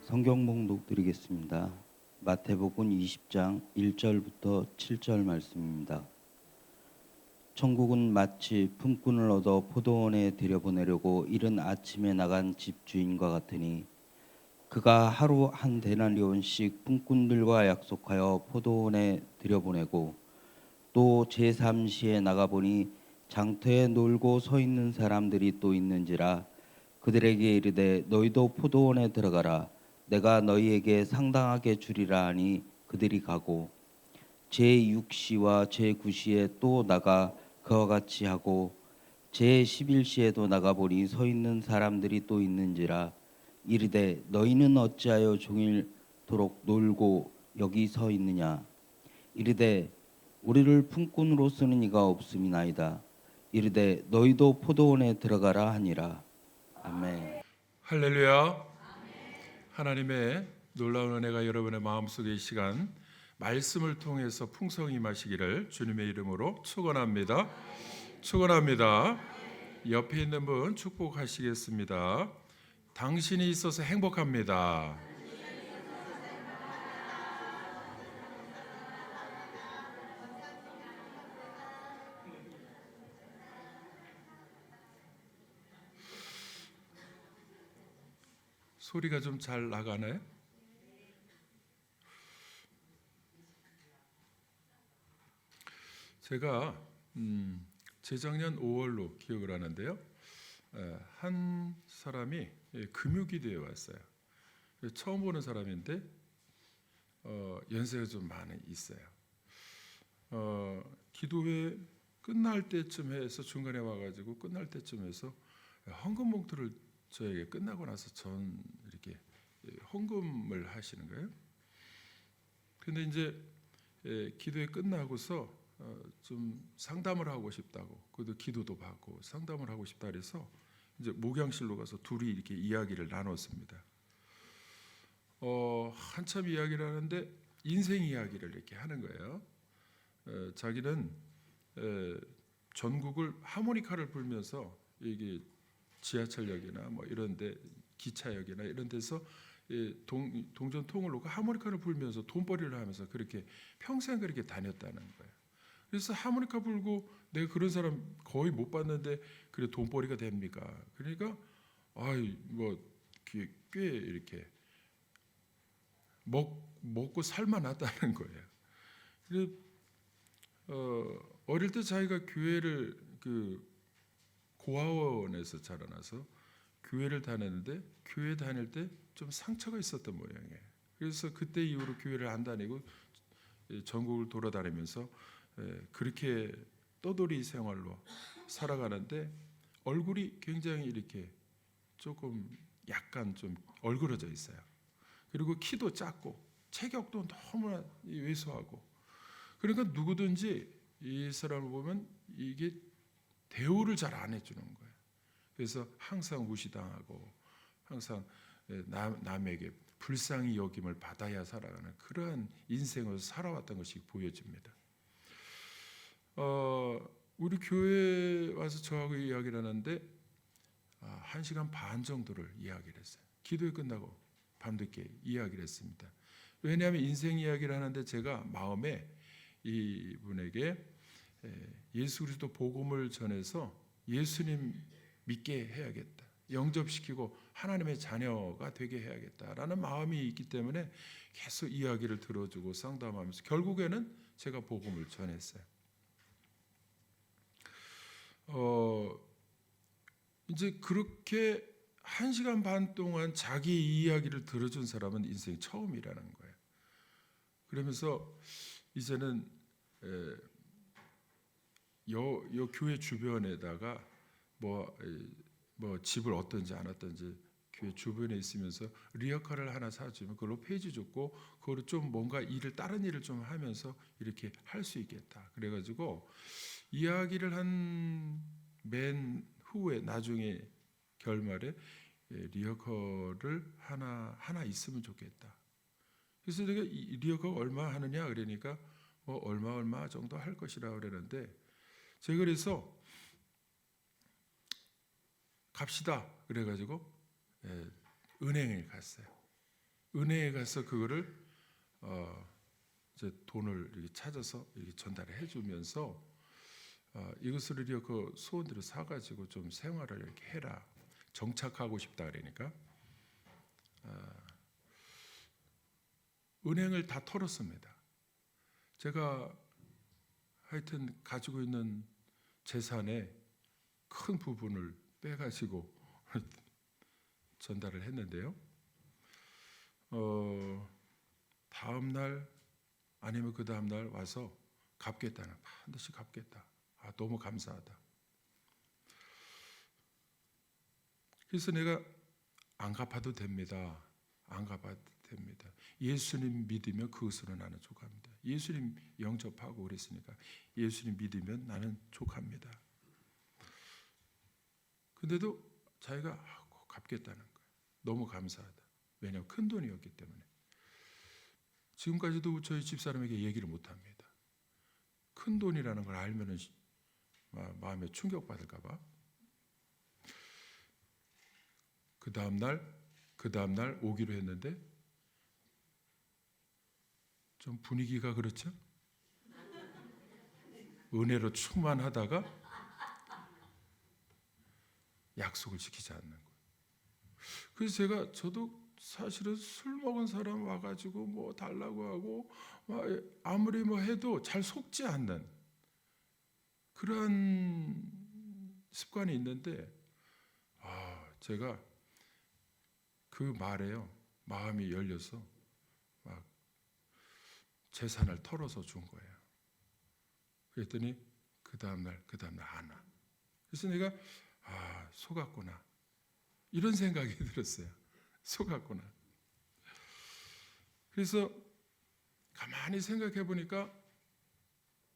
성경 봉독 드리겠습니다. 마태복음 20장 1절부터 7절 말씀입니다. 천국은 마치 품꾼을 얻어 포도원에 들여보내려고 이른 아침에 나간 집주인과 같으니 그가 하루 한 데나리온씩 품꾼들과 약속하여 포도원에 들여보내고 또 제3시에 나가보니 장터에 놀고 서 있는 사람들이 또 있는지라 그들에게 이르되 너희도 포도원에 들어가라 내가 너희에게 상당하게 주리라 하니 그들이 가고 제6시와 제9시에 또 나가 그와 같이 하고 제11시에도 나가보니 서 있는 사람들이 또 있는지라 이르되 너희는 어찌하여 종일토록 놀고 여기 서 있느냐 이르되 우리를 품꾼으로 쓰는 이가 없음이나이다 이르되 너희도 포도원에 들어가라 하니라. 아멘. 할렐루야. 하나님의 놀라운 은혜가 여러분의 마음속에 이 시간 말씀을 통해서 풍성히 임하시기를 주님의 이름으로 축원합니다. 축원합니다. 옆에 있는 분 축복하시겠습니다. 당신이 있어서 행복합니다. 소리가 좀 잘 나가네. 제가 재작년 5월로 기억을 하는데요. 한 사람이 금요기도에 왔어요. 처음 보는 사람인데 연세가 좀 많이 있어요. 기도회 끝날 때쯤 해서 중간에 와가지고 끝날 때쯤 해서 헌금 봉투를 저에게 끝나고 나서 전 이렇게 헌금을 하시는 거예요. 근데 이제 기도회 끝나고서 좀 상담을 하고 싶다고, 그래도 기도도 받고 상담을 하고 싶다 그래서 이제 목양실로 가서 둘이 이렇게 이야기를 나눴습니다. 한참 이야기를 하는데 인생 이야기를 이렇게 하는 거예요. 자기는 전국을 하모니카를 불면서 이게 지하철역이나 뭐 이런데 기차역이나 이런 데서 동전통을 놓고 하모니카를 불면서 돈벌이를 하면서 그렇게 평생 그렇게 다녔다는 거예요. 그래서 하모니카 불고 내가 그런 사람 거의 못 봤는데 그래 돈벌이가 됩니까? 그러니까 뭐 꽤 이렇게 먹고 살만하다는 거예요. 그래서 어릴 때 자기가 교회를 고아원에서 자라나서 교회를 다녔는데 교회 다닐 때 좀 상처가 있었던 모양이에요. 그래서 그때 이후로 교회를 안 다니고 전국을 돌아다니면서 그렇게 떠돌이 생활로 살아가는데 얼굴이 굉장히 이렇게 조금 약간 좀 얼그러져 있어요. 그리고 키도 작고 체격도 너무나 왜소하고 그러니까 누구든지 이 사람을 보면 이게 대우를 잘 안 해주는 거예요. 그래서 항상 무시당하고 항상 남에게 불쌍히 여김을 받아야 살아가는 그러한 인생을 살아왔던 것이 보여집니다. 우리 교회 와서 저하고 이야기를 하는데 1시간 반 정도를 이야기를 했어요. 기도회 끝나고 밤늦게 이야기를 했습니다. 왜냐하면 인생 이야기를 하는데 제가 마음에 이분에게 예수 그리스도 복음을 전해서 예수님 믿게 해야겠다. 영접시키고 하나님의 자녀가 되게 해야겠다라는 마음이 있기 때문에 계속 이야기를 들어주고 상담하면서 결국에는 제가 복음을 전했어요. 이제 그렇게 1시간 반 동안 자기 이야기를 들어준 사람은 인생 처음이라는 거예요. 그러면서 이제는 요 교회 주변에다가 뭐 집을 얻든지 안 얻든지 교회 주변에 있으면서 리어카를 하나 사주면 그걸로 페이지 줬고 그거로 좀 뭔가 다른 일을 좀 하면서 이렇게 할 수 있겠다. 그래가지고 이야기를 한 맨 후에 나중에 결말에 리어카를 하나 있으면 좋겠다. 그래서 내가 리어카가 얼마 하느냐 그러니까 뭐 얼마 정도 할 것이라 그러는데 제가 그래서 갑시다 그래가지고 은행에 갔어요. 은행에 가서 그거를 이제 돈을 이렇게 찾아서 이렇게 전달을 해주면서 이것을 이렇게 그 소원들을 사가지고 좀 생활을 이렇게 해라. 정착하고 싶다 그러니까 은행을 다 털었습니다. 제가 하여튼 가지고 있는 재산의 큰 부분을 빼가지고 전달을 했는데요. 다음 날 아니면 그 다음 날 와서 갚겠다는, 반드시 갚겠다. 너무 감사하다. 그래서 내가 안 갚아도 됩니다. 안 갚아도 됩니다. 예수님 믿으면 그것으로 나는 족합니다. 예수님 영접하고 그랬으니까 예수님 믿으면 나는 족합니다. 근데도 자기가 갚겠다는 거예요. 너무 감사하다. 왜냐하면 큰 돈이었기 때문에. 지금까지도 저희 집사람에게 얘기를 못합니다. 큰 돈이라는 걸 알면 마음에 충격받을까 봐. 그 다음 날 오기로 했는데 좀 분위기가 그렇죠? 은혜로 충만하다가 약속을 지키지 않는 거예요. 그래서 저도 사실은 술 먹은 사람 와가지고 뭐 달라고 하고 아무리 뭐 해도 잘 속지 않는 그런 습관이 있는데 제가 그 말에요 마음이 열려서 막 재산을 털어서 준 거예요. 그랬더니 그 다음날 안 와. 그래서 내가 속았구나 이런 생각이 들었어요. 속았구나. 그래서 가만히 생각해 보니까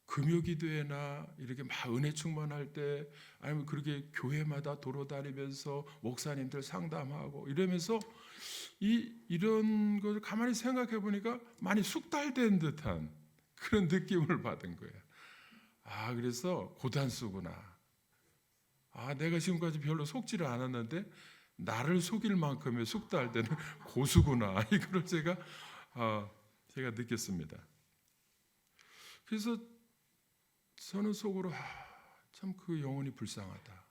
금요기도회나 이렇게 막 은혜 충만할 때 아니면 그렇게 교회마다 돌아다니면서 목사님들 상담하고 이러면서 이런 걸 가만히 생각해 보니까 많이 숙달된 듯한 그런 느낌을 받은 거예요. 그래서 고단수구나. 내가 지금까지 별로 속지를 않았는데 나를 속일 만큼의 숙달되는 고수구나. 이걸 제가 느꼈습니다. 그래서 저는 속으로 참 그 영혼이 불쌍하다.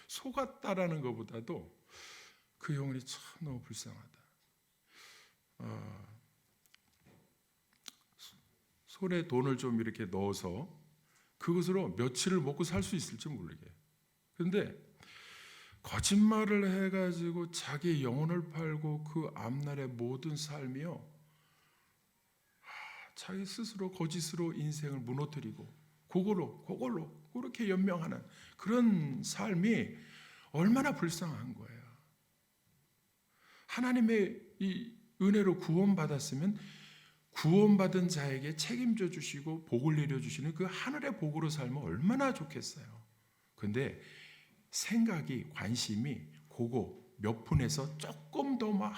속았다라는 것보다도 그 영혼이 참 너무 불쌍하다. 손에 돈을 좀 이렇게 넣어서 그것으로 며칠을 먹고 살 수 있을지 모르게. 그런데 거짓말을 해가지고 자기 영혼을 팔고 그 앞날의 모든 삶이요, 자기 스스로 거짓으로 인생을 무너뜨리고 그걸로 그렇게 연명하는 그런 삶이 얼마나 불쌍한 거예요. 하나님의 이 은혜로 구원받았으면 구원받은 자에게 책임져 주시고 복을 내려주시는 그 하늘의 복으로 살면 얼마나 좋겠어요. 그런데 생각이, 관심이 그거 몇 푼에서 조금 더 막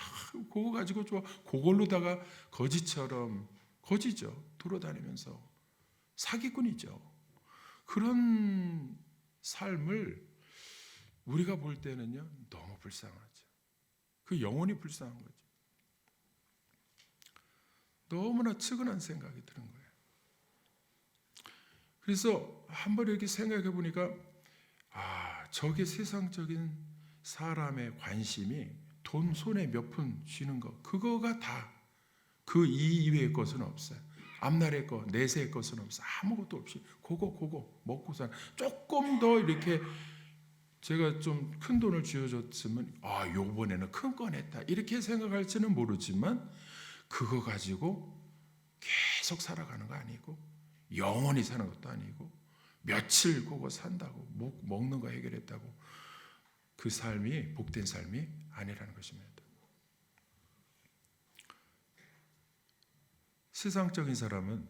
그거 가지고 좋아, 그걸로다가 거지죠. 돌아다니면서 사기꾼이죠. 그런 삶을 우리가 볼 때는요 너무 불쌍하죠. 그 영혼이 불쌍한 거죠. 너무나 측은한 생각이 드는 거예요. 그래서 한번 이렇게 생각해 보니까 저게 세상적인 사람의 관심이 돈 손에 몇 푼 쥐는 거, 그거가 다 그 이외의 것은 없어요. 앞날의 것, 내세의 것은 없어. 아무것도 없이 그거 먹고 사는. 조금 더 이렇게 제가 좀 큰 돈을 쥐어줬으면 요번에는 큰 건 했다 이렇게 생각할지는 모르지만 그거 가지고 계속 살아가는 거 아니고 영원히 사는 것도 아니고 며칠 그거 산다고 먹는 거 해결했다고 그 삶이 복된 삶이 아니라는 것입니다. 세상적인 사람은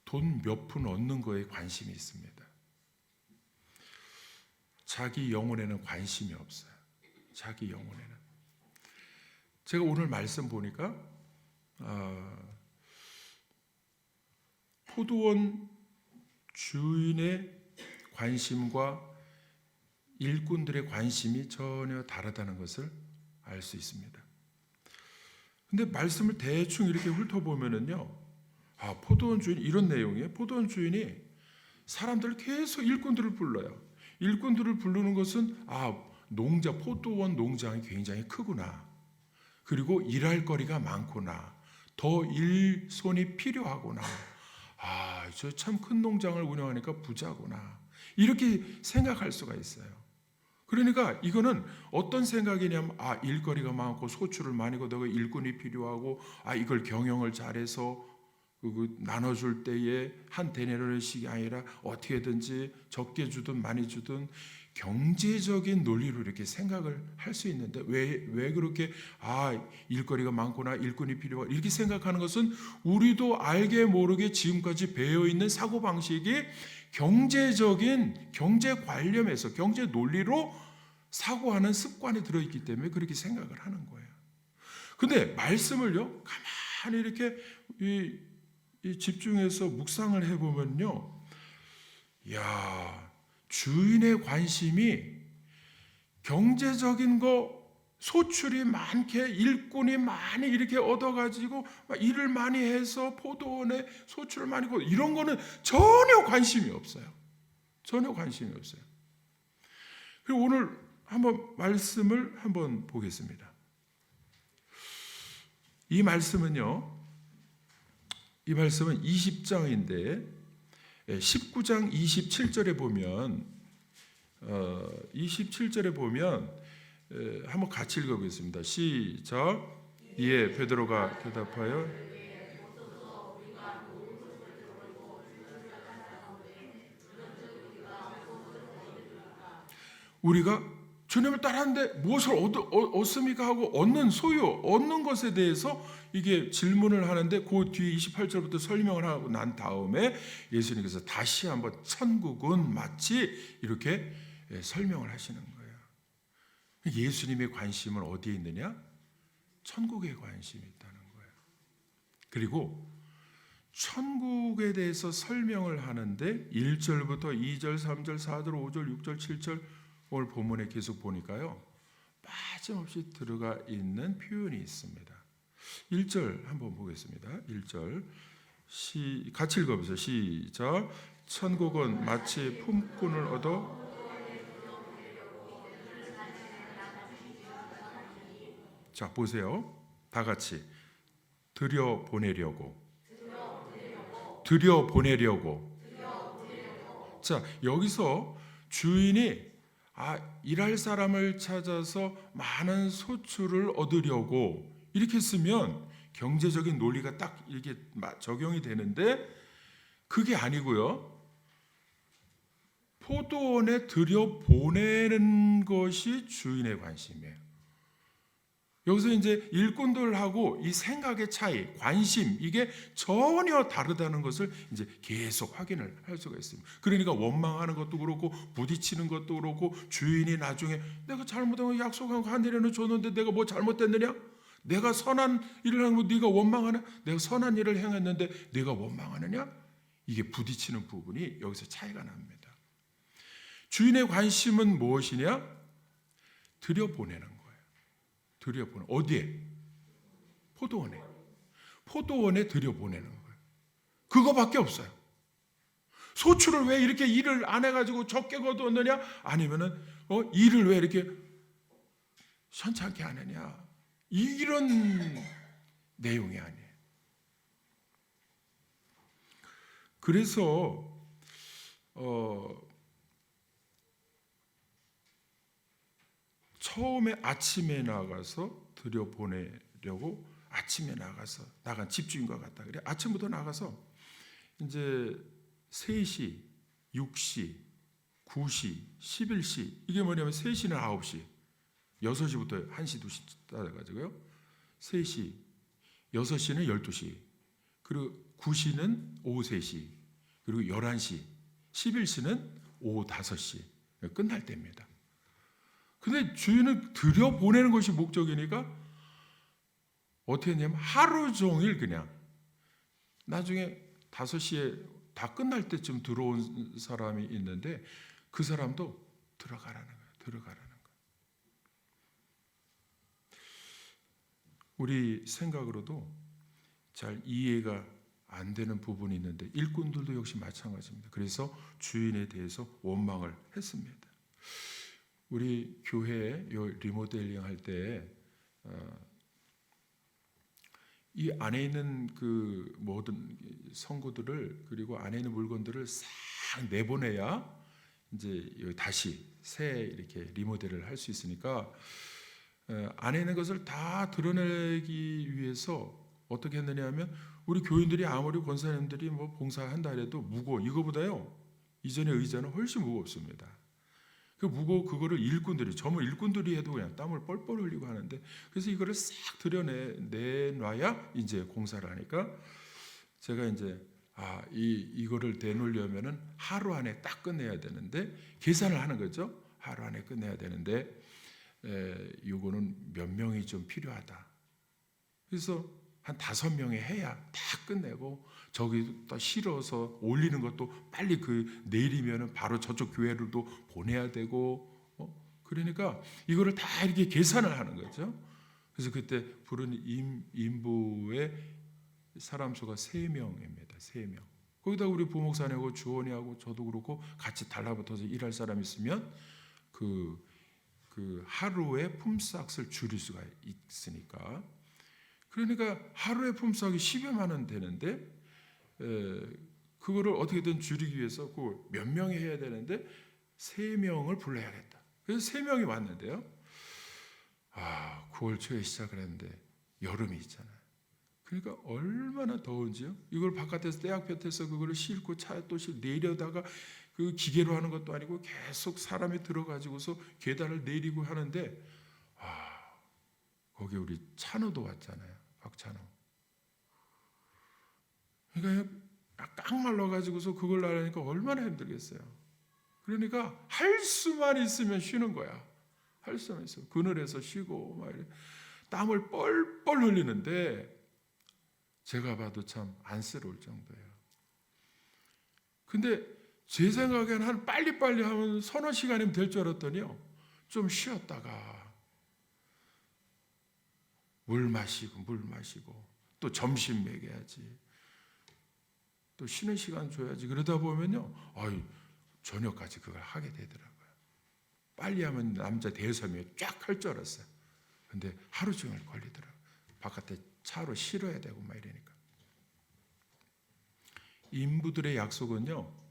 돈 몇 푼 얻는 거에 관심이 있습니다. 자기 영혼에는 관심이 없어요. 자기 영혼에는. 제가 오늘 말씀 보니까 포도원 주인의 관심과 일꾼들의 관심이 전혀 다르다는 것을 알 수 있습니다. 근데 말씀을 대충 이렇게 훑어보면은요, 포도원 주인 이런 내용이에요. 포도원 주인이 사람들을 계속 일꾼들을 불러요. 일꾼들을 부르는 것은 포도원 농장이 굉장히 크구나. 그리고 일할 거리가 많구나. 더 일손이 필요하구나. 저 참 큰 농장을 운영하니까 부자구나. 이렇게 생각할 수가 있어요. 그러니까 이거는 어떤 생각이냐면 일거리가 많고 소출을 많이 거두고 일꾼이 필요하고 이걸 경영을 잘해서 나눠줄 때에 한 데나리온씩이 아니라 어떻게든지 적게 주든 많이 주든 경제적인 논리로 이렇게 생각을 할 수 있는데 왜 그렇게 일거리가 많구나 일꾼이 필요하고 이렇게 생각하는 것은 우리도 알게 모르게 지금까지 배어있는 사고방식이 경제적인 경제 관념에서 경제 논리로 사고하는 습관이 들어있기 때문에 그렇게 생각을 하는 거예요. 근데 말씀을요 가만히 이렇게 이 집중해서 묵상을 해보면요, 주인의 관심이 경제적인 거 소출이 많게 일꾼이 많이 이렇게 얻어가지고 일을 많이 해서 포도원에 소출을 많이 거두 이런 거는 전혀 관심이 없어요. 전혀 관심이 없어요. 그리고 오늘 한번 말씀을 한번 보겠습니다. 이 말씀은 20장인데 19장 27절에 보면 27절에 보면 한번 같이 읽어보겠습니다. 시작. 이에 베드로가 대답하여 우리가 주님을 따랐는데 무엇을 얻습니까 하고 얻는 소유, 얻는 것에 대해서 이게 질문을 하는데 그 뒤에 28절부터 설명을 하고 난 다음에 예수님께서 다시 한번 천국은 마치 이렇게 설명을 하시는 거예요. 예수님의 관심은 어디에 있느냐? 천국에 관심이 있다는 거예요. 그리고 천국에 대해서 설명을 하는데 1절부터 2절, 3절, 4절, 5절, 6절, 7절 오늘 본문에 계속 보니까요 빠짐없이 들어가 있는 표현이 있습니다. 1절 한번 보겠습니다. 1절 같이 읽어보세요. 시작. 천국은 마치 품꾼을 얻어 자 보세요. 다 같이 들여보내려고. 자 여기서 주인이 일할 사람을 찾아서 많은 소출을 얻으려고 이렇게 쓰면 경제적인 논리가 딱 이렇게 적용이 되는데 그게 아니고요. 포도원에 들여보내는 것이 주인의 관심이에요. 여기서 이제 일꾼들하고 이 생각의 차이, 관심 이게 전혀 다르다는 것을 이제 계속 확인을 할 수가 있습니다. 그러니까 원망하는 것도 그렇고 부딪히는 것도 그렇고 주인이 나중에 내가 잘못한 거 약속한 거 한 대리는 줬는데 내가 뭐 잘못됐느냐? 내가 선한 일을 한 거 네가 원망하냐? 내가 선한 일을 행했는데 네가 원망하느냐? 이게 부딪히는 부분이 여기서 차이가 납니다. 주인의 관심은 무엇이냐? 들여보내는 거예요. 들여보내 어디에? 포도원에 들여보내는 거예요. 그거밖에 없어요. 소출을 왜 이렇게 일을 안 해가지고 적게 거두었느냐? 아니면은 일을 왜 이렇게 현찮게 안 하냐? 이런 내용이 아니에요. 그래서 처음에 아침에 나가서 들여보내려고 아침에 나간 집주인과 같다. 그래 아침부터 나가서 이제 3시, 6시, 9시, 11시 이게 뭐냐면 3시는 9시, 6시부터 1시, 2시 따라가지고요. 3시, 6시는 12시, 그리고 9시는 오후 3시, 그리고 11시, 11시는 오후 5시 끝날 때입니다. 근데 주인은 들여보내는 것이 목적이니까 어떻게 했냐면 하루 종일 그냥 나중에 5시에 다 끝날 때쯤 들어온 사람이 있는데 그 사람도 들어가라는 거예요. 우리 생각으로도 잘 이해가 안 되는 부분이 있는데 일꾼들도 역시 마찬가지입니다. 그래서 주인에 대해서 원망을 했습니다. 우리 교회 요 리모델링 할 때 이 안에 있는 그 모든 성구들을 그리고 안에 있는 물건들을 싹 내보내야 이제 다시 새 이렇게 리모델을 할 수 있으니까 안에 있는 것을 다 드러내기 위해서 어떻게 했느냐 하면 우리 교인들이 아무리 권사님들이 뭐 봉사한다 해도 무거워. 이거보다요 이전의 의자는 훨씬 무겁습니다. 그 무거워 그거를 일꾼들이 전문 일꾼들이 해도 그냥 땀을 뻘뻘 흘리고 하는데 그래서 이거를 싹 내놔야 이제 공사를 하니까 제가 이제 이거를 내놓으려면은 하루 안에 딱 끝내야 되는데 계산을 하는 거죠. 하루 안에 끝내야 되는데 요거는 몇 명이 좀 필요하다. 그래서 한 5명이 해야 다 끝내고 저기 또 실어서 올리는 것도 빨리 그 내일이면은 바로 저쪽 교회로도 보내야 되고 그러니까 이거를 다 이렇게 계산을 하는 거죠. 그래서 그때 부른 인부의 사람 수가 3명입니다. 3명. 거기다 우리 부목사님하고 주원이하고 저도 그렇고 같이 달라붙어서 일할 사람 있으면 그 하루에 품삯을 줄일 수가 있으니까. 그러니까 하루에 품삯이 10여만 원 되는데 그거를 어떻게든 줄이기 위해서 그 몇 명이 해야 되는데 3명을 불러야겠다. 그래서 3명이 왔는데요. 9월 초에 시작을 했는데 여름이 있잖아요. 그러니까 얼마나 더운지요. 이걸 바깥에서 떼약볕에서 그거를 싣고 차에 또 내려다가 그 기계로 하는 것도 아니고 계속 사람이 들어가지고서 계단을 내리고 하는데 거기 우리 찬호도 왔잖아요. 박찬호. 그러니까 깡 말라가지고서 그걸 하려니까 얼마나 힘들겠어요. 그러니까 할 수만 있으면 쉬는 거야. 할 수만 있어. 그늘에서 쉬고 막 이래. 땀을 뻘뻘 흘리는데 제가 봐도 참 안쓰러울 정도예요. 근데 제 생각에는 한 빨리빨리 하면 서너 시간이면 될 줄 알았더니요. 좀 쉬었다가 물 마시고 또 점심 먹여야지. 또 쉬는 시간 줘야지. 그러다 보면요. 저녁까지 그걸 하게 되더라고요. 빨리 하면 남자 대여섬이 쫙 할 줄 알았어요. 근데 하루 종일 걸리더라고요. 바깥에 차로 실어야 되고 막 이러니까. 인부들의 약속은요.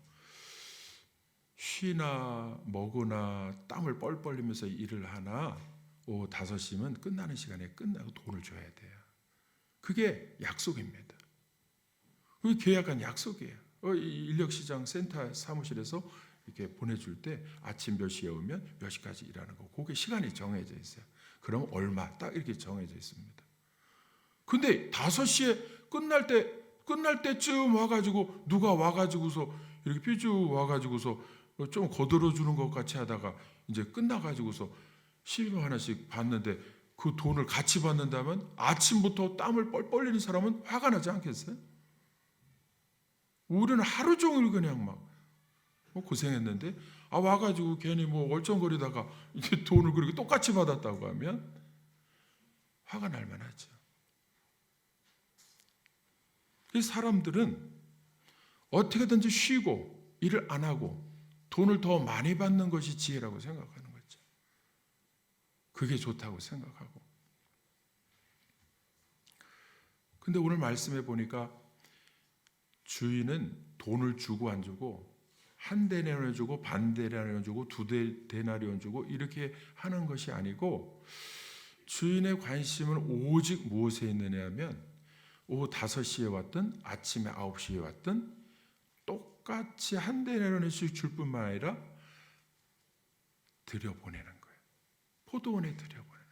쉬나 먹으나 땀을 뻘뻘 흘리면서 일을 하나 오후 5시면 끝나는 시간에 끝나고 돈을 줘야 돼요. 그게 약속입니다. 그게 계약한 약속이에요. 인력시장 센터 사무실에서 이렇게 보내줄 때 아침 몇 시에 오면 몇 시까지 일하는 거. 그게 시간이 정해져 있어요. 그럼 얼마 딱 이렇게 정해져 있습니다. 근데 5시에 끝날 때쯤 와가지고 누가 와가지고서 이렇게 삐쭉 와가지고서 좀 거들어 주는 것 같이 하다가 이제 끝나가지고서 12만 원씩 받는데 그 돈을 같이 받는다면 아침부터 땀을 뻘뻘 흘리는 사람은 화가 나지 않겠어요? 우리는 하루 종일 그냥 막 고생했는데 와가지고 괜히 얼쩡거리다가 이제 돈을 그렇게 똑같이 받았다고 하면 화가 날 만하죠. 이 사람들은 어떻게든지 쉬고 일을 안 하고 돈을 더 많이 받는 것이 지혜라고 생각하는 거죠. 그게 좋다고 생각하고. 근데 오늘 말씀해 보니까 주인은 돈을 주고 안 주고 한 데나리온 주고 반 데나리온 주고 두 데나리온 주고 이렇게 하는 것이 아니고 주인의 관심은 오직 무엇에 있느냐 하면 오후 5시에 왔든 아침에 9시에 왔든 똑같이 한 데나리온씩 줄 뿐만 아니라 들여보내는 거예요. 포도원에 들여보내는 거예요.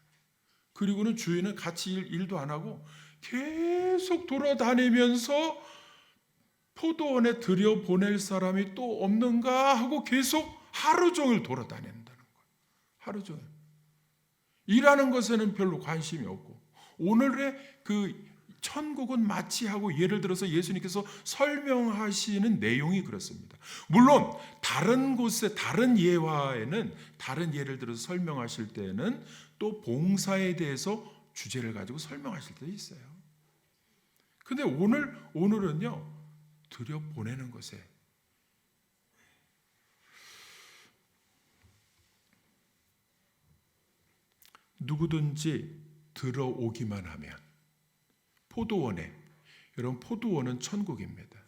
그리고는 주인은 같이 일도 안 하고 계속 돌아다니면서 포도원에 들여보낼 사람이 또 없는가 하고 계속 하루 종일 돌아다닌다는 거예요. 하루 종일. 일하는 것에는 별로 관심이 없고 오늘의 그 천국은 마치 하고 예를 들어서 예수님께서 설명하시는 내용이 그렇습니다. 물론 다른 곳에 다른 예화에는 다른 예를 들어서 설명하실 때는 또 봉사에 대해서 주제를 가지고 설명하실 때도 있어요. 근데 오늘은요, 들여보내는 것에 누구든지 들어오기만 하면 포도원에, 여러분 포도원은 천국입니다.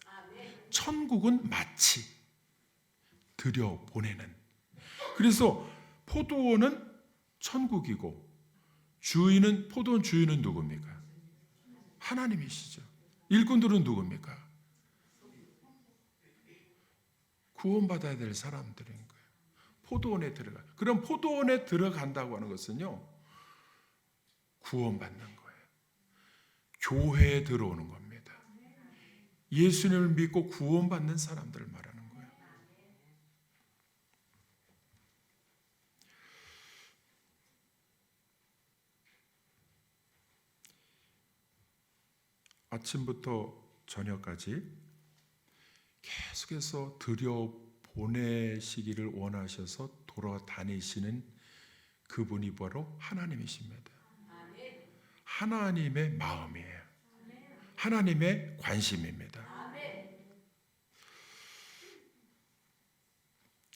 천국은 마치 들여보내는, 그래서 포도원은 천국이고 포도원 주인은 누굽니까? 하나님이시죠. 일꾼들은 누굽니까? 구원받아야 될 사람들인 거예요. 포도원에 들어가. 그럼 포도원에 들어간다고 하는 것은요, 구원받는 거예요. 교회에 들어오는 겁니다. 예수님을 믿고 구원받는 사람들을 말하는 거예요. 아침부터 저녁까지 계속해서 들여보내시기를 원하셔서 돌아다니시는 그분이 바로 하나님이십니다. 하나님의 마음이에요. 하나님의 관심입니다.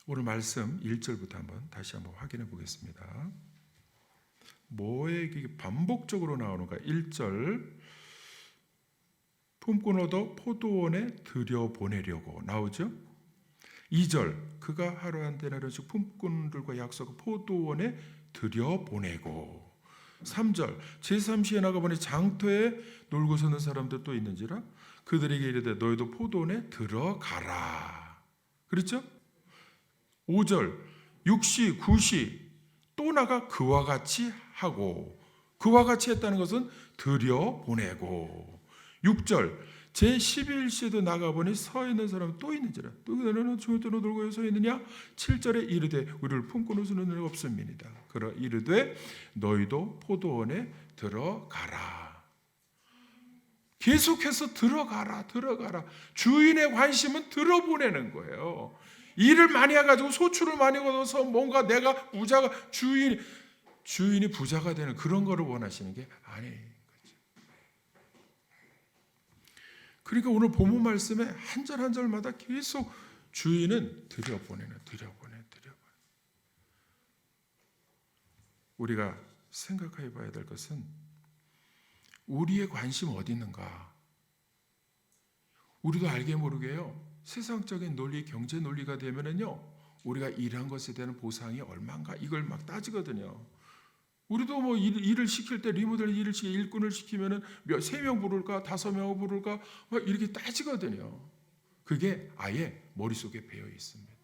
오늘 말씀 1절부터 다시 한번 확인해 보겠습니다. 뭐에 반복적으로 나오는가? 1절, 품꾼 얻어 포도원에 들여보내려고 나오죠. 2절, 그가 하루 한 데나리온씩 품꾼들과 약속하고 포도원에 들여보내고. 3절, 제3시에 나가보니 장터에 놀고 서는 사람들 또 있는지라 그들에게 이르되 너희도 포도원에 들어가라. 그렇죠? 5절, 6시, 9시 또 나가 그와 같이 하고, 그와 같이 했다는 것은 들여보내고. 6절, 제11시에도 나가보니 서 있는 사람 또 있는지라 또 그들은 중요대로 놀고 서 있느냐. 7절에 이르되 우리를 품고는 수는 없음이니이다. 그러 이르되 너희도 포도원에 들어가라. 계속해서 들어가라. 주인의 관심은 들어보내는 거예요. 일을 많이 해가지고 소출을 많이 얻어서 뭔가 내가 부자가 주인이 부자가 되는 그런 거를 원하시는 게 아니에요. 그러니까 오늘 본문 말씀에 한 절 한 절마다 계속 주인은 들여보내는. 우리가 생각해 봐야 될 것은 우리의 관심 어디 있는가? 우리도 알게 모르게요, 세상적인 논리, 경제 논리가 되면은요, 우리가 일한 것에 대한 보상이 얼마인가 이걸 막 따지거든요. 우리도 뭐 일을 시킬 때 리모델 일을 시켜 일꾼을 시키면은 3명 부를까 5명 부를까 막 이렇게 따지거든요. 그게 아예 머릿속에 배어 있습니다.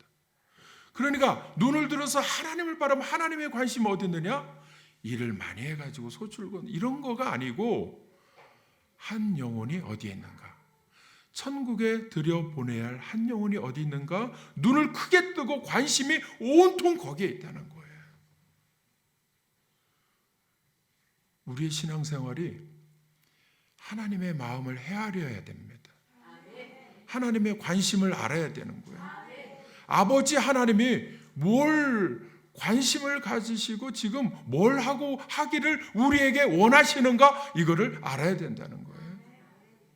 그러니까 눈을 들어서 하나님을 바라보면 하나님의 관심이 어디 있느냐? 일을 많이 해가지고 소출권 이런 거가 아니고 한 영혼이 어디에 있는가? 천국에 들여보내야 할 한 영혼이 어디 있는가? 눈을 크게 뜨고 관심이 온통 거기에 있다는 거예요. 우리의 신앙생활이 하나님의 마음을 헤아려야 됩니다. 하나님의 관심을 알아야 되는 거예요. 아버지 하나님이 뭘 관심을 가지시고 지금 뭘 하고 하기를 우리에게 원하시는가 이거를 알아야 된다는 거예요.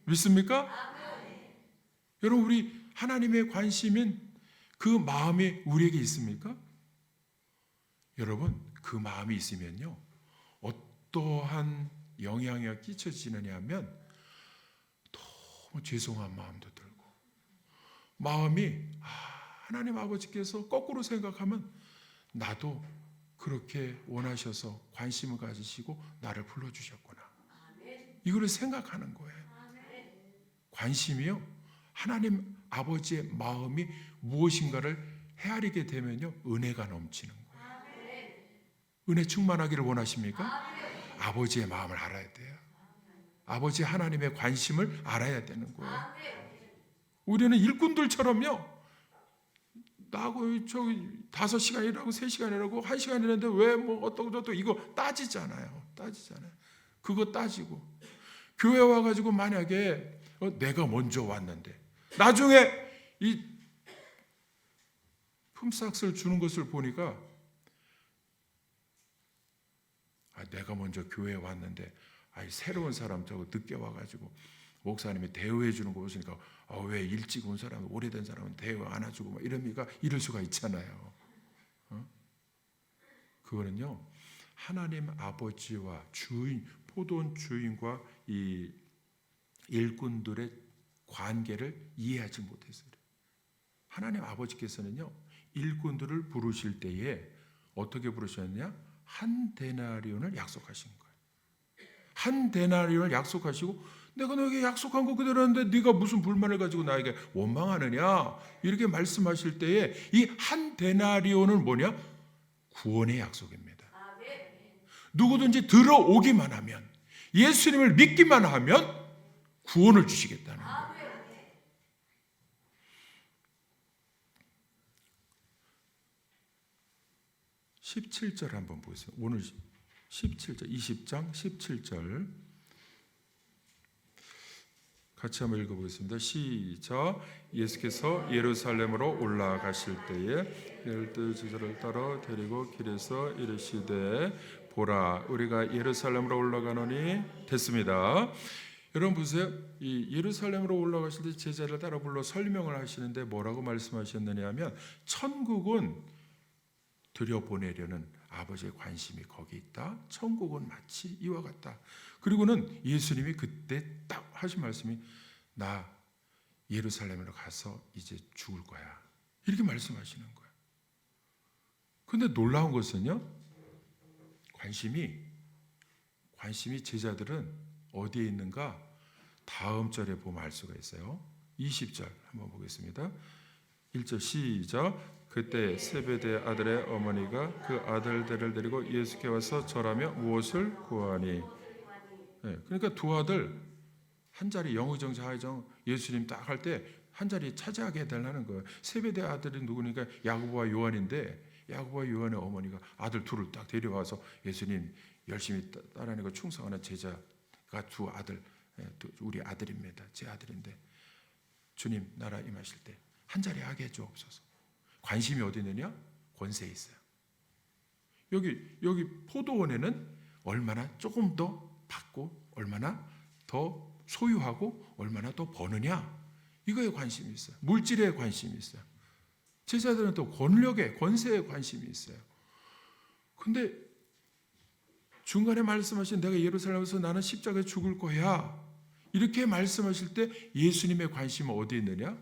믿습니까? 여러분, 우리 하나님의 관심인 그 마음이 우리에게 있습니까? 여러분, 그 마음이 있으면요, 어떠한 영향이 끼쳐지느냐 하면 너무 죄송한 마음도 들고, 마음이 하나님 아버지께서 거꾸로 생각하면 나도 그렇게 원하셔서 관심을 가지시고 나를 불러주셨구나, 이거를 생각하는 거예요. 관심이요, 하나님 아버지의 마음이 무엇인가를 헤아리게 되면요, 은혜가 넘치는 거예요. 은혜 충만하기를 원하십니까? 아버지의 마음을 알아야 돼요. 아버지 하나님의 관심을 알아야 되는 거예요. 우리는 일꾼들처럼요, 나하고 저기 5시간이라고 3시간이라고 1시간이라는데 왜 뭐 어떠고 이거 따지잖아요. 그거 따지고 교회 와가지고 만약에 내가 먼저 왔는데 나중에 이 품삯을 주는 것을 보니까 내가 먼저 교회에 왔는데 새로운 사람 저거 늦게 와가지고 목사님이 대우해 주는 거 보시니까 왜 일찍 온 사람, 오래된 사람은 대우 안 해주고 막 이럴 수가 있잖아요. 그거는요, 하나님 아버지와 포도원 주인과 이 일꾼들의 관계를 이해하지 못했어요. 하나님 아버지께서는요, 일꾼들을 부르실 때에 어떻게 부르셨느냐? 한 데나리온을 약속하신 거예요. 한 데나리온을 약속하시고, 내가 너에게 약속한 거 그대로 하는데 네가 무슨 불만을 가지고 나에게 원망하느냐? 이렇게 말씀하실 때에 이 한 데나리온은 뭐냐? 구원의 약속입니다. 누구든지 들어오기만 하면, 예수님을 믿기만 하면 구원을 주시겠다는 거예요. 17절 한번 보세요. 오늘 17절, 20장 17절 같이 한번 읽어보겠습니다. 시작. 예수께서 예루살렘으로 올라가실 때에 열두 제자를 따라 데리고 길에서 이르시되 보라, 우리가 예루살렘으로 올라가노니 됐습니다. 여러분 보세요. 이 예루살렘으로 올라가실 때 제자를 따라 불러 설명을 하시는데 뭐라고 말씀하셨느냐 하면, 천국은 들여보내려는 아버지의 관심이 거기 있다. 천국은 마치 이와 같다. 그리고는 예수님이 그때 딱 하신 말씀이, 나 예루살렘으로 가서 이제 죽을 거야, 이렇게 말씀하시는 거예요. 그런데 놀라운 것은요, 관심이 제자들은 어디에 있는가? 다음 절에 보면 알 수가 있어요. 20절 한번 보겠습니다. 1절 시작. 그때 세베대 아들의 어머니가 그 아들들을 데리고 예수께 와서 절하며 무엇을 구하니? 그러니까 두 아들 한 자리, 영의정 좌의정 예수님 딱 할 때 한 자리 차지하게 해달라는 거예요. 세베대 아들이 누구니까 야고보와 요한인데, 야고보와 요한의 어머니가 아들 둘을 딱 데려와서 예수님 열심히 따라내고 충성하는 제자가 두 아들, 우리 아들입니다. 제 아들인데 주님 나라 임하실 때 한 자리 하게 해 주옵소서. 관심이 어디 있느냐? 권세에 있어요. 여기 포도원에는 얼마나 조금 더 받고 얼마나 더 소유하고 얼마나 더 버느냐, 이거에 관심이 있어요. 물질에 관심이 있어요. 제자들은 또 권력에, 권세에 관심이 있어요. 근데 중간에 말씀하신 내가 예루살렘에서 나는 십자가에 죽을 거야, 이렇게 말씀하실 때 예수님의 관심은 어디에 있느냐?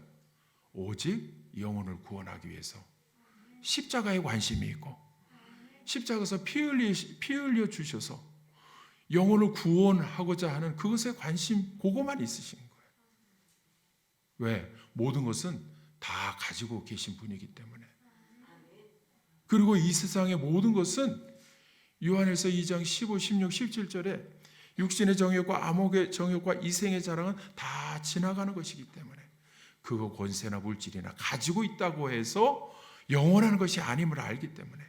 오직 영혼을 구원하기 위해서 십자가에 관심이 있고, 십자가에서 피 흘려 주셔서 영혼을 구원하고자 하는 그것에 관심, 그거만 있으신 거예요. 왜? 모든 것은 다 가지고 계신 분이기 때문에. 그리고 이 세상의 모든 것은 요한일서 2장 15, 16, 17절에 육신의 정욕과 암흑의 정욕과 이생의 자랑은 다 지나가는 것이기 때문에 그거 권세나 물질이나 가지고 있다고 해서 영원한 것이 아님을 알기 때문에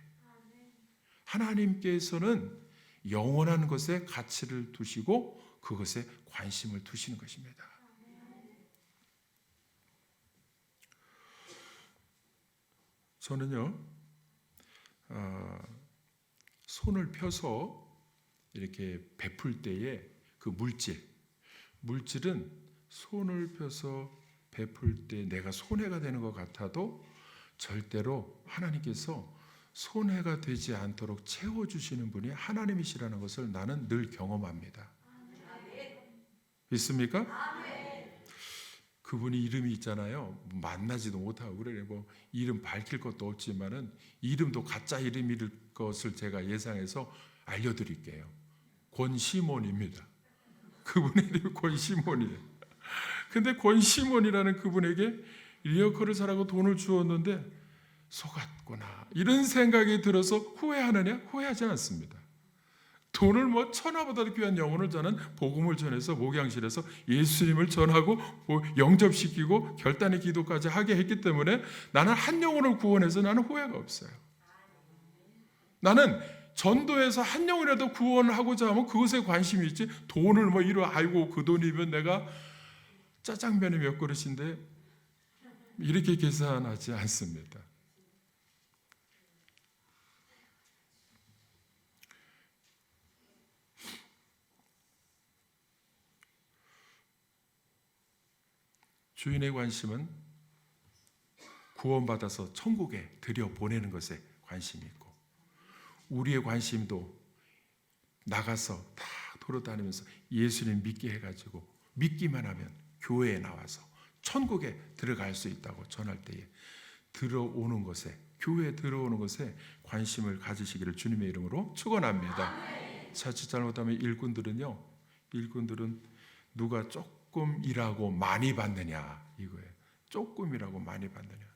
하나님께서는 영원한 것에 가치를 두시고 그것에 관심을 두시는 것입니다. 저는요, 손을 펴서 이렇게 베풀 때에 그 물질은 손을 펴서 베풀 때 내가 손해가 되는 것 같아도 절대로 하나님께서 손해가 되지 않도록 채워주시는 분이 하나님이시라는 것을 나는 늘 경험합니다. 있습니까? 그분이 이름이 있잖아요. 만나지도 못하고 그래. 이름 밝힐 것도 없지만은 이름도 가짜 이름일 것을 제가 예상해서 알려드릴게요. 권시몬입니다. 그분의 이름이 권시몬이에요. 근데 권시몬이라는 그분에게 리어커를 사라고 돈을 주었는데 속았구나, 이런 생각이 들어서 후회하느냐? 후회하지 않습니다. 돈을 천하보다도 귀한 영혼을 전한 복음을 전해서 목양실에서 예수님을 전하고 영접시키고 결단의 기도까지 하게 했기 때문에 나는 한 영혼을 구원해서 나는 후회가 없어요. 나는 전도해서 한 영혼이라도 구원하고자 하면 그것에 관심이 있지, 돈을 아이고 그 돈이면 내가 짜장면이 몇 그릇인데 이렇게 계산하지 않습니다. 주인의 관심은 구원받아서 천국에 들여보내는 것에 관심이 있고, 우리의 관심도 나가서 다 돌아다니면서 예수님 믿게 해가지고 믿기만 하면 교회에 나와서 천국에 들어갈 수 있다고 전할 때에 들어오는 것에, 교회에 들어오는 것에 관심을 가지시기를 주님의 이름으로 축원합니다. 자칫 잘못하면 일꾼들은 누가 조금 일하고 많이 받느냐 이거예요. 조금 일하고 많이 받느냐.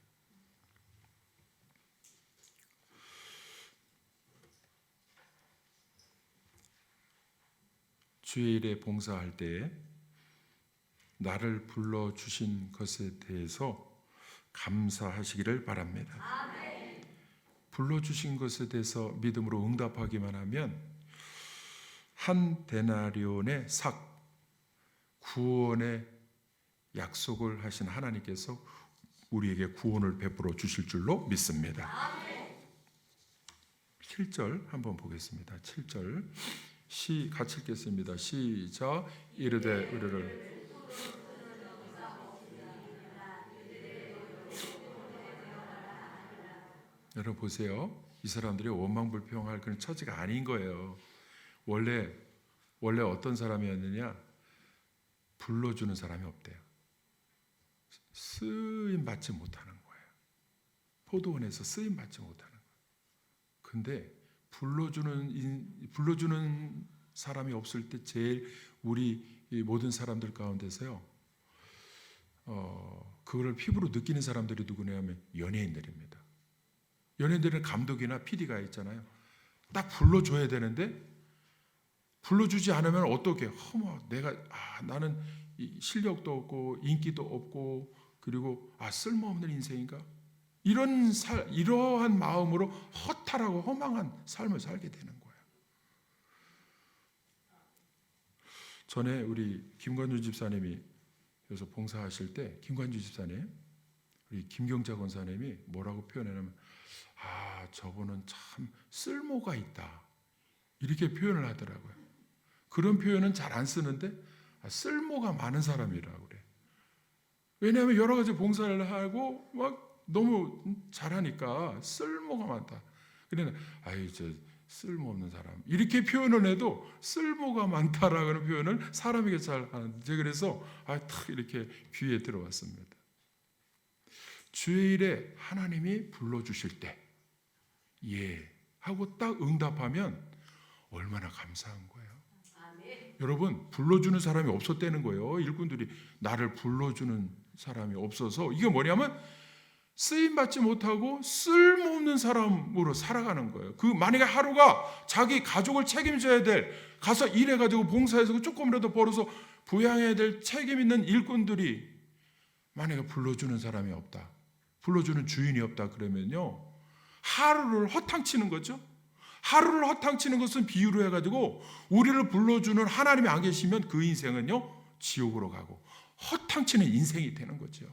주의 일에 봉사할 때에 나를 불러주신 것에 대해서 감사하시기를 바랍니다. 불러주신 것에 대해서 믿음으로 응답하기만 하면 한 데나리온의 삭, 구원의 약속을 하신 하나님께서 우리에게 구원을 베풀어 주실 줄로 믿습니다. 7절 한번 보겠습니다. 7절 같이 읽겠습니다. 시작. 이르되 의뢰를 여러분 보세요. 이 사람들이 원망불평할 그런 처지가 아닌 거예요. 원래 어떤 사람이었느냐? 불러주는 사람이 없대요. 쓰임 받지 못하는 거예요. 포도원에서 쓰임 받지 못하는 거예요. 근데 불러주는 사람이 없을 때 제일 우리 모든 사람들 가운데서요, 그거를 피부로 느끼는 사람들이 누구냐면 연예인들입니다. 연예인들은 감독이나 PD가 있잖아요. 딱 불러줘야 되는데 불러주지 않으면 어떻게? 나는 실력도 없고 인기도 없고 그리고 쓸모없는 인생인가? 이러한 마음으로 허탈하고 허망한 삶을 살게 되는 거예요. 전에 우리 김관주 집사님이 여기서 봉사하실 때 김관주 집사님, 우리 김경자 권사님이 뭐라고 표현하냐면 저분은 참 쓸모가 있다 이렇게 표현을 하더라고요. 그런 표현은 잘 안 쓰는데 쓸모가 많은 사람이라고 그래. 왜냐하면 여러 가지 봉사를 하고 막 너무 잘하니까 쓸모가 많다. 그러나 저 쓸모없는 사람 이렇게 표현을 해도 쓸모가 많다라는 표현을 사람에게 잘 하는데, 그래서 탁 이렇게 귀에 들어왔습니다. 주의 일에 하나님이 불러주실 때 예 하고 딱 응답하면 얼마나 감사한 거예요. 여러분, 불러주는 사람이 없었다는 거예요. 일꾼들이 나를 불러주는 사람이 없어서, 이게 뭐냐면 쓰임받지 못하고 쓸모없는 사람으로 살아가는 거예요. 만약에 하루가 자기 가족을 책임져야 될, 가서 일해가지고 봉사해서 조금이라도 벌어서 부양해야 될 책임 있는 일꾼들이 만약에 불러주는 사람이 없다, 불러주는 주인이 없다 그러면요, 하루를 허탕치는 거죠. 하루를 허탕치는 것은 비유로 해가지고 우리를 불러주는 하나님이 안 계시면 그 인생은요 지옥으로 가고 허탕치는 인생이 되는 거죠.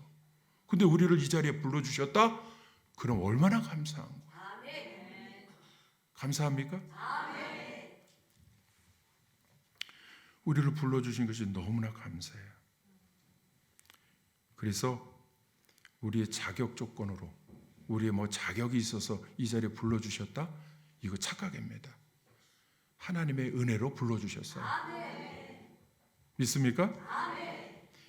근데 우리를 이 자리에 불러주셨다? 그럼 얼마나 감사한 거예요. 감사합니까? 우리를 불러주신 것이 너무나 감사해요. 그래서 우리의 자격 조건으로, 우리의 자격이 있어서 이 자리에 불러주셨다? 이거 착각입니다. 하나님의 은혜로 불러주셨어요. 믿습니까?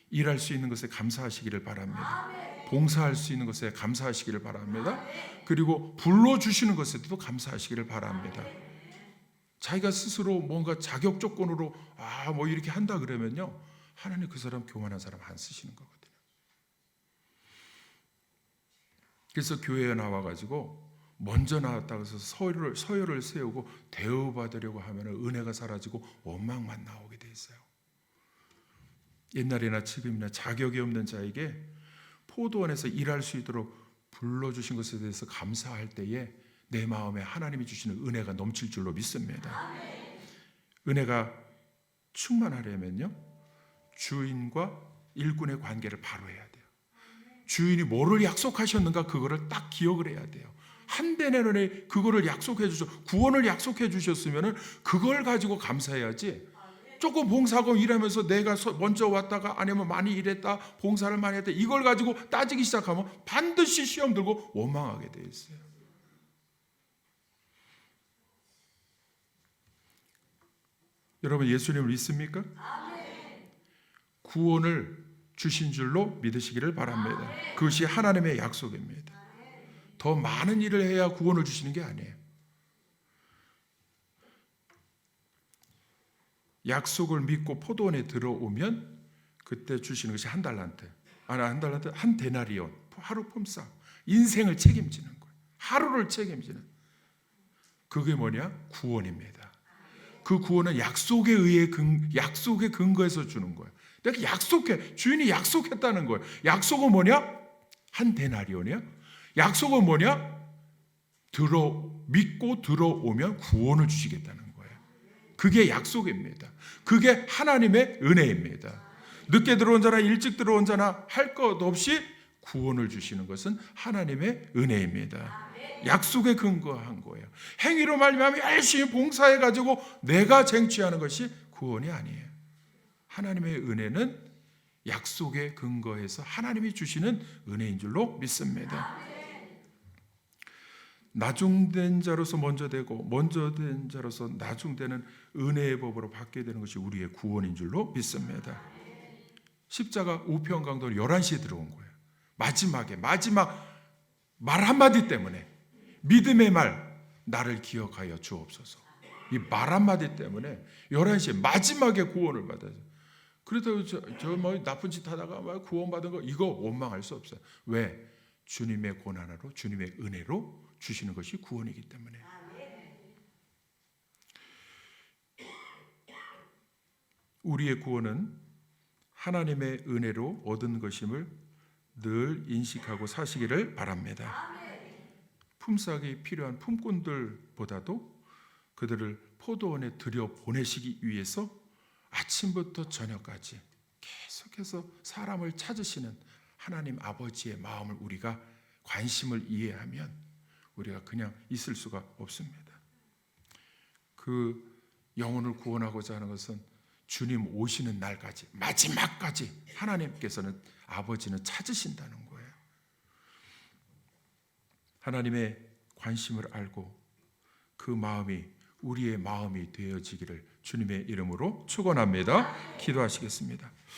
일할 수 있는 것에 감사하시기를 바랍니다. 봉사할 수 있는 것에 감사하시기를 바랍니다. 그리고 불러주시는 것에도 감사하시기를 바랍니다. 자기가 스스로 뭔가 자격 조건으로 이렇게 한다 그러면요, 하나님 그 사람 교만한 사람 안 쓰시는 거거든요. 그래서 교회에 나와가지고 먼저 나왔다고 해서 서열을 세우고 대우받으려고 하면 은혜가 사라지고 원망만 나오게 돼 있어요. 옛날이나 지금이나 자격이 없는 자에게 포도원에서 일할 수 있도록 불러주신 것에 대해서 감사할 때에 내 마음에 하나님이 주시는 은혜가 넘칠 줄로 믿습니다. 은혜가 충만하려면요, 주인과 일꾼의 관계를 바로 해야 돼요. 주인이 뭐를 약속하셨는가 그거를 딱 기억을 해야 돼요. 한 데나리온에 그거를 약속해 주셔, 구원을 약속해 주셨으면 그걸 가지고 감사해야지, 조금 봉사하고 일하면서 내가 먼저 왔다가 아니면 많이 일했다, 봉사를 많이 했다, 이걸 가지고 따지기 시작하면 반드시 시험 들고 원망하게 돼 있어요. 여러분 예수님을 믿습니까? 구원을 주신 줄로 믿으시기를 바랍니다. 그것이 하나님의 약속입니다. 더 많은 일을 해야 구원을 주시는 게 아니에요. 약속을 믿고 포도원에 들어오면 그때 주시는 것이 한 달란트, 한 데나리온, 하루 품삯, 인생을 책임지는 거예요. 하루를 책임지는. 그게 뭐냐? 구원입니다. 그 구원은 약속에 의해 약속의 근거에서 주는 거예요. 내가 약속해, 주인이 약속했다는 거예요. 약속은 뭐냐? 한 데나리온이야. 약속은 뭐냐? 믿고 들어오면 구원을 주시겠다는 거예요. 그게 약속입니다. 그게 하나님의 은혜입니다. 늦게 들어온 자나 일찍 들어온 자나 할 것 없이 구원을 주시는 것은 하나님의 은혜입니다. 약속에 근거한 거예요. 행위로 말미암아 열심히 봉사해 가지고 내가 쟁취하는 것이 구원이 아니에요. 하나님의 은혜는 약속에 근거해서 하나님이 주시는 은혜인 줄로 믿습니다. 나중된 자로서 먼저 되고 먼저 된 자로서 나중되는 은혜의 법으로 받게 되는 것이 우리의 구원인 줄로 믿습니다. 십자가 우편강도는 11시에 들어온 거예요. 마지막 말 한마디 때문에, 믿음의 말, 나를 기억하여 주옵소서. 이 말 한마디 때문에 11시에 마지막에 구원을 받아요. 그렇다고 뭐 나쁜 짓 하다가 구원받은 거 이거 원망할 수 없어요. 왜? 주님의 고난으로, 주님의 은혜로 주시는 것이 구원이기 때문에. 우리의 구원은 하나님의 은혜로 얻은 것임을 늘 인식하고 사시기를 바랍니다. 품삯이 필요한 품꾼들보다도 그들을 포도원에 들여보내시기 위해서 아침부터 저녁까지 계속해서 사람을 찾으시는 하나님 아버지의 마음을 우리가 관심을 이해하면 우리가 그냥 있을 수가 없습니다. 그 영혼을 구원하고자 하는 것은 주님 오시는 날까지, 마지막까지 하나님께서는, 아버지는 찾으신다는 거예요. 하나님의 관심을 알고 그 마음이 우리의 마음이 되어지기를 주님의 이름으로 축원합니다. 기도하시겠습니다.